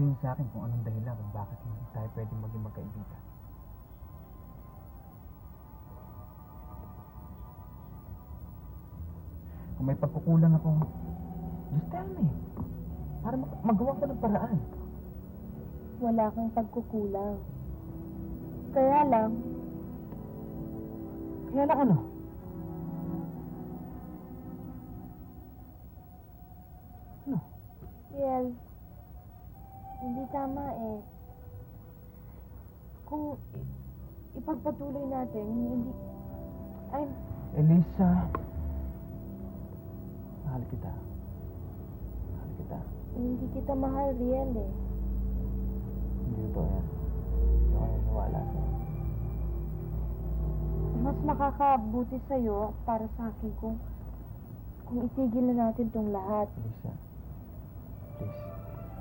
sabihin sa akin kung anong dahilan kung bakit hindi tayo pwedeng maging magkaibigan. Kung may pagkukulang ako, just tell me. Para magawa ko ng paraan. Wala kang pagkukulang. Kaya lang, Ano? Ano? Riel, hindi tama eh. Kung ipagpatuloy natin, hindi... Elisa, mahal kita. Mahal kita. Hindi kita mahal, Riel eh. Hindi totoo yan. Hindi ako naniniwala sa'yo. Mas makakabuti sa'yo para sa akin kung itigil na natin tong lahat. Elisa, please.